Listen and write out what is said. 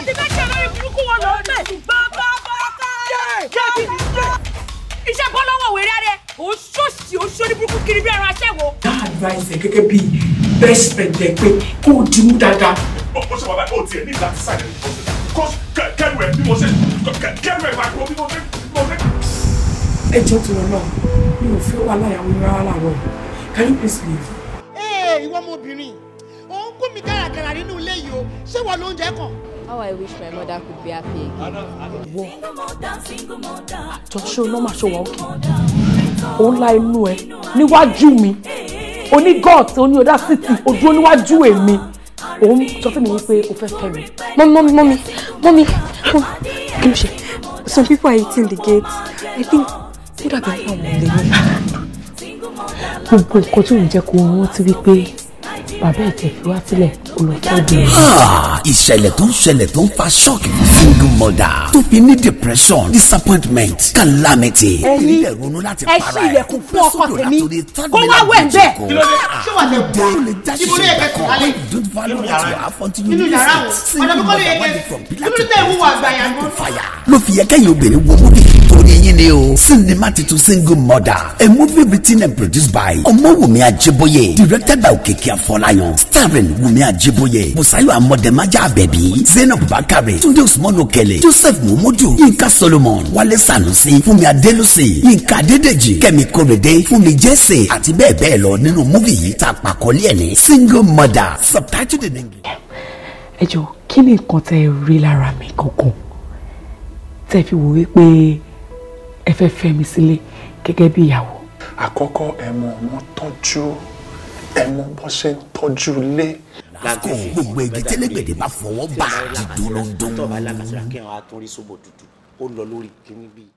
ti fẹ́ ṣe lórí burúkú wọn lọ pé bàbá bàbá. Iṣẹ́ bọ́ lọ́wọ́ wèrè rẹ̀ ó ṣòṣì ó ṣó ní burúkú kiri bí ẹran aṣẹ́wó. Advice gẹ́gẹ́ bí best friend ẹ pé kó o dì mú dáadáa. Ó ṣe wà láì ó tiẹ̀ ní láti sáyẹn ní ọ̀sẹ̀. Kẹ́rù ẹ̀ bí mo ṣe kẹ́rù ẹ̀ máa gbọ́ bí mo ṣe. Ẹjọ́ tó lọ náà mi ò fẹ́ wà láyàwó rárá láàárọ̀. Can you please leave? Ìwọ ọmọbìnrin, òun kú mi gàràgàrà nínú ilé yìí o, ṣé wọ́n ló ń jẹ́ kàn? How I wish my mother could be happy again. Jọ̀ṣọ́ ló máa ṣọwọ́ òkè. Ó ń la inú ẹ níwájú mi. Oní God, oní audacity, ojú oníwájú èmi. Òun sọ fún mi wípé o fẹ́ fẹ́ mi. Mommy. Kí ló ṣe? Some people are eating the gate. I think ó dàbí àwọn ọmọ ilé mi. Gbogbo nǹkan tó ń jẹ́ kó rántí wípé bàbá ẹ̀ tẹ̀ fi wá sílẹ̀ olùtọ́jú. Ìṣẹ̀lẹ̀ tó ń fa ṣọ́ọ̀kì fún single mother tó fi ní depression, disappointment, calamity. Ẹ̀yin ẹ ṣí ilẹ̀kùn fún ọkọ tèmi kó wá wẹ̀ ń bẹ̀. Kí ló dé? Ṣé wà lè bọ̀? Ibo ló yẹ kẹ́ kọ̀ lálẹ́? Nínú yàrá o, ọ̀dọ̀ mi kọ́ ló yẹ kẹ́ kí ló tẹ̀ wúwo àgbàyà mọ́? Ló fi yẹ kẹ́yìn obìnrin wo múbi torí yín ni o. Sinimá titun single mother, a movie written and produced by Ọmọwùmí Ajíbóyè, directed by Òkìkí Afọláyan, starring Wùmí Ajíbóyè, Bùsáyọ̀ Amọ̀dẹ̀májà Àbẹ̀bí, Zainab Bakare, Túndé Usman Okele, Joseph Mumodu, Yínká Solomon, Wálé Sànúsí, Fúnmi Adélùsì, Yínká Adédèjì, Kẹ́mi Kórèdé, Fúnmi Jẹ́sẹ̀ àti bẹ́ẹ̀ bẹ́ẹ̀ lọ nínú múvì yìí tá a pàkọ́lé ẹ̀ ní single mother, subtitled in English. Ẹ jọ̀ọ́, kí ni nǹkan tẹ́ rí lára mi gangan tẹ́ fi wò wípé ẹ fẹ́ fẹ́ mi sílé gẹ́gẹ́ bí ìyàwó? Àkọ́kọ́ ẹ mọ wọn tọ́jú ẹ mọ bó ṣe ń tọ́jú ilé. Lásìkò gbogbo igi tẹ́lẹ̀gbẹ̀dẹ̀ bá fọwọ́ bá dídúró ń dún. Tọ́ba alákàtúrà kí àwọn atúnrí sóbò dúdú ó lọ lórí kíní bíi.